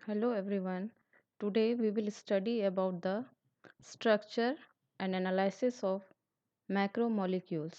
Hello everyone. Today we will study about the structure and analysis of macromolecules.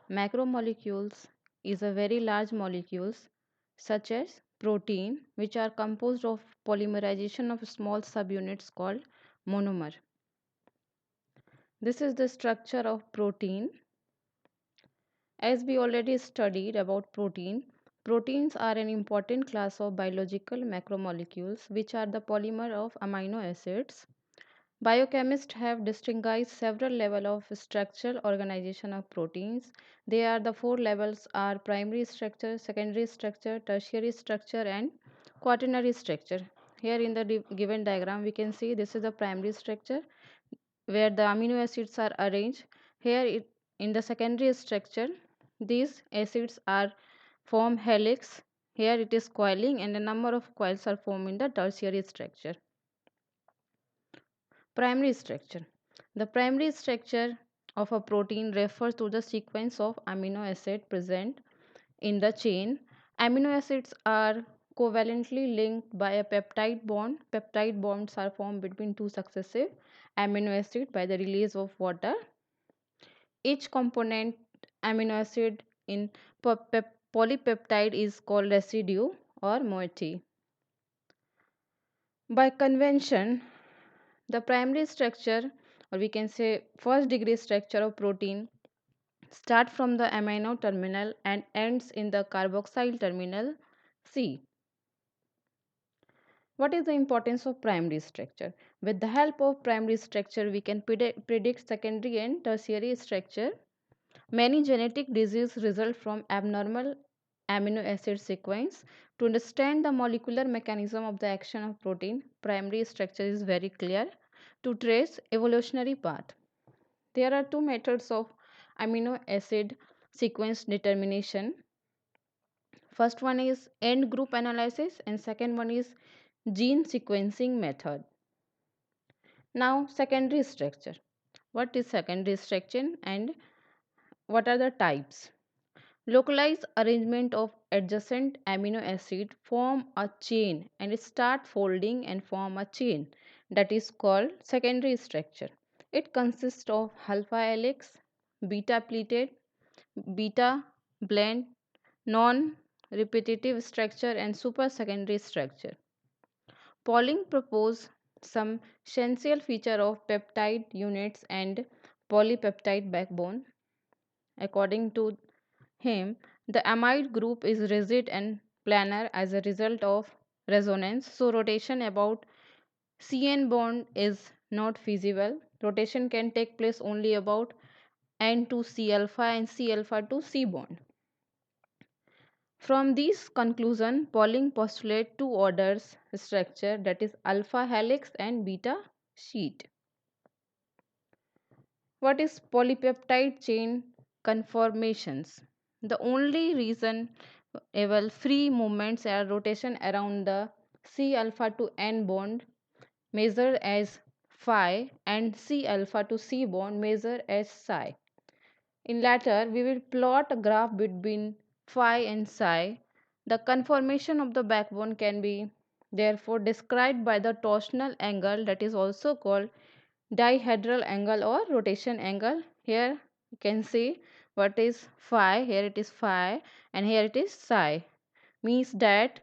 Macromolecules is a very large molecules such as protein which are composed of polymerization of small subunits called monomer. This is the structure of protein. As we already studied about protein, proteins are an important class of biological macromolecules which are the polymer of amino acids. Biochemists have distinguished several levels of structural organization of proteins. They are the four levels are primary structure, secondary structure, tertiary structure and quaternary structure. Here in the given diagram we can see this is the primary structure where the amino acids are arranged. In the secondary structure these acids are form helix. Here it is coiling and a number of coils are formed in the tertiary structure. Primary structure. The primary structure of a protein refers to the sequence of amino acids present in the chain. Amino acids are covalently linked by a peptide bond. Peptide bonds are formed between two successive amino acids by the release of water. Each component amino acid in polypeptide is called residue or moiety. By convention, the primary structure, or we can say first degree structure of protein, start from the amino terminal and ends in the carboxyl terminal C. What is the importance of primary structure? With the help of primary structure, we can predict secondary and tertiary structure. Many genetic diseases result from abnormal amino acid sequence. To understand the molecular mechanism of the action of protein, primary structure is very clear. To trace evolutionary path, there are two methods of amino acid sequence determination. First one is end group analysis and second one is gene sequencing method. Now secondary structure. What is secondary structure and what are the types? Localized arrangement of adjacent amino acid form a chain and start folding and form a chain, that is called secondary structure. It consists of alpha helix, beta pleated, beta blend, non repetitive structure and super secondary structure. Pauling proposed some essential feature of peptide units and polypeptide backbone. According to him, the amide group is rigid and planar as a result of resonance, so rotation about CN bond is not feasible. Rotation can take place only about N to C alpha and C alpha to C bond. From these conclusion, Pauling postulate two orders structure, that is alpha helix and beta sheet. What is polypeptide chain conformations? The only reasonable free movements are rotation around the C alpha to N bond measured as phi and C alpha to C bond measured as psi. In latter, we will plot a graph between phi and psi. The conformation of the backbone can be therefore described by the torsional angle, that is also called dihedral angle or rotation angle. Here you can see what is phi. Here it is phi and here it is psi. Means that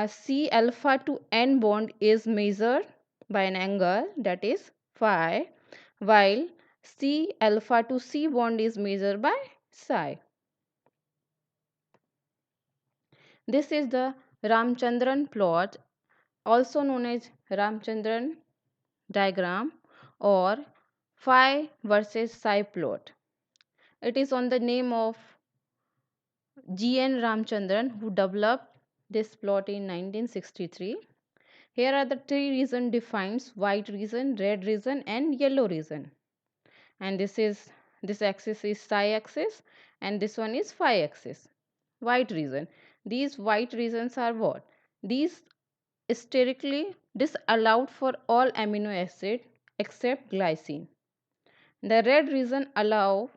C alpha to N bond is measured by an angle, that is phi, while C alpha to C bond is measured by psi. This is the Ramachandran plot, also known as Ramachandran diagram or phi versus psi plot. It is on the name of G.N. Ramachandran, who developed this plot in 1963. Here are the three regions defined: white region, red region and yellow region. And this axis is psi axis and this one is phi axis. White region. These white regions are what? These sterically disallowed for all amino acid except glycine. The red region allow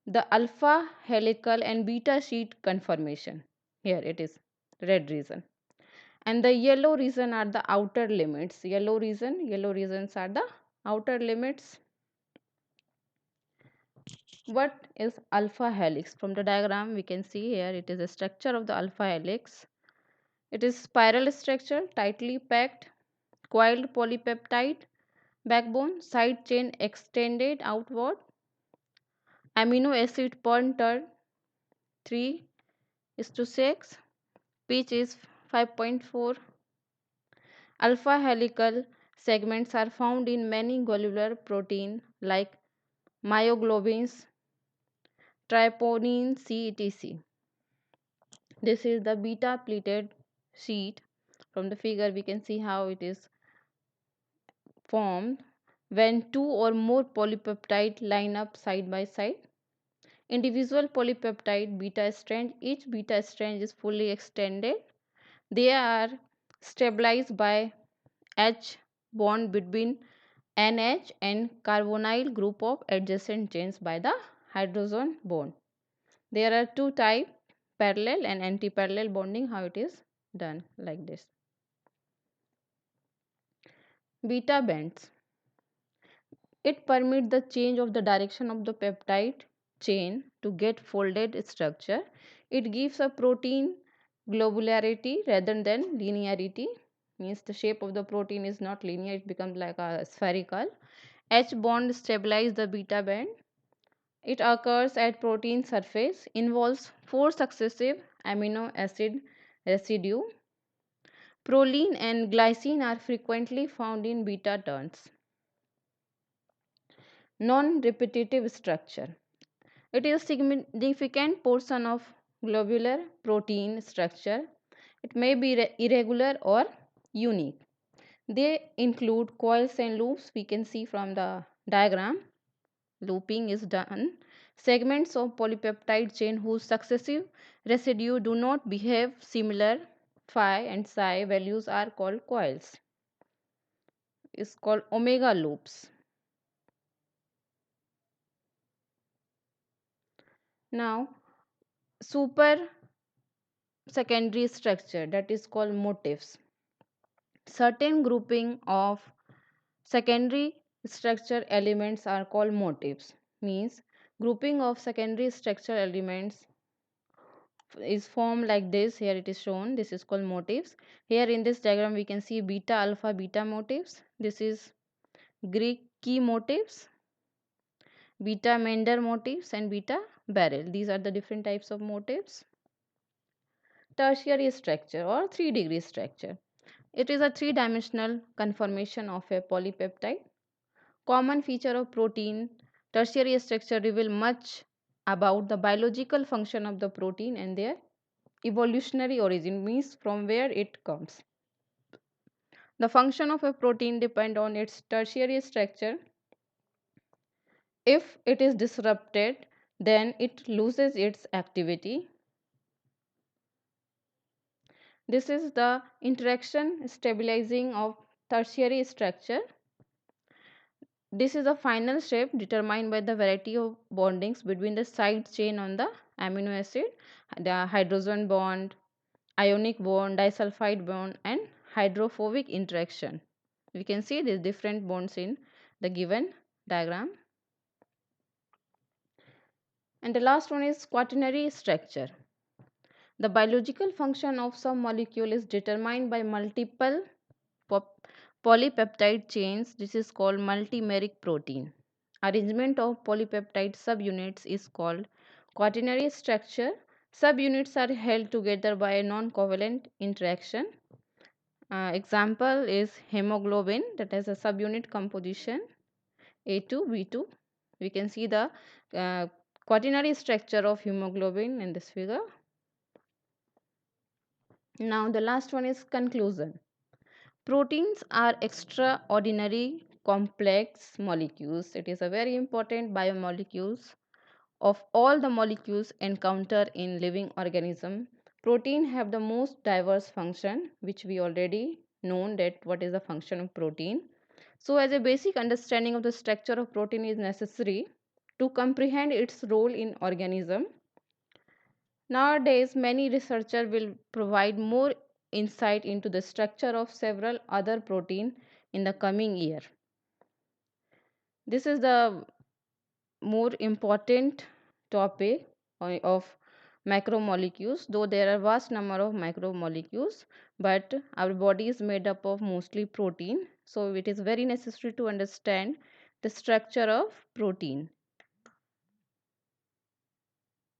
the alpha helical and beta sheet conformation. Here it is red region. And the yellow region are the outer limits. Yellow regions are the outer limits. What is alpha helix? From the diagram we can see here, it is a structure of the alpha helix. It is spiral structure, tightly packed, coiled polypeptide backbone, side chain extended outward, amino acid per 3 is to 6, pitch is 5.4. Alpha helical segments are found in many cellular protein like myoglobins, troponin C, etc. This is the beta pleated sheet. From the figure we can see how it is formed when two or more polypeptide line up side by side. Individual polypeptide beta strand, each beta strand is fully extended. They are stabilized by H bond between NH and carbonyl group of adjacent chains by the hydrogen bond. There are two types, parallel and anti-parallel bonding, how it is done like this. Beta bands. It permits the change of the direction of the peptide chain to get folded structure. It gives a protein globularity rather than linearity. Means the shape of the protein is not linear, it becomes like a spherical. H bond stabilizes the beta band. It occurs at protein surface, involves 4 successive amino acid residue. Proline and glycine are frequently found in beta turns. Non-repetitive structure. It is a significant portion of globular protein structure. It may be irregular or unique. They include coils and loops. We can see from the diagram. Looping is done. Segments of polypeptide chain whose successive residue do not behave similar phi and psi values are called coils. It's called omega loops. Now, super secondary structure, that is called motifs. Certain grouping of secondary structure elements are called motifs. Means grouping of secondary structure elements is formed like this. Here it is shown, this is called motifs. Here in this diagram we can see beta alpha beta motifs. This is Greek key motifs, beta Mender motifs and beta Barrel. These are the different types of motifs. Tertiary structure or 3-degree structure. It is a three-dimensional conformation of a polypeptide. Common feature of protein. Tertiary structure reveal much about the biological function of the protein and their evolutionary origin, means from where it comes. The function of a protein depend on its tertiary structure. If it is disrupted, then it loses its activity. This is the interaction stabilizing of tertiary structure. This is the final step determined by the variety of bondings between the side chain on the amino acid, the hydrogen bond, ionic bond, disulfide bond and hydrophobic interaction. We can see these different bonds in the given diagram. And the last one is quaternary structure. The biological function of some molecule is determined by multiple polypeptide chains. This is called multimeric protein. Arrangement of polypeptide subunits is called quaternary structure. Subunits are held together by a non-covalent interaction. Example is hemoglobin, that has a subunit composition A2, B2. We can see the quaternary structure of hemoglobin in this figure. Now the last one is conclusion. Proteins are extraordinary complex molecules. It is a very important biomolecules. Of all the molecules encountered in living organism, protein have the most diverse function, which we already known that what is the function of protein. So as a basic understanding of the structure of protein is necessary to comprehend its role in organism. Nowadays, many researchers will provide more insight into the structure of several other protein in the coming year. This is the more important topic of macromolecules, though there are vast number of macromolecules, but our body is made up of mostly protein, so it is very necessary to understand the structure of protein.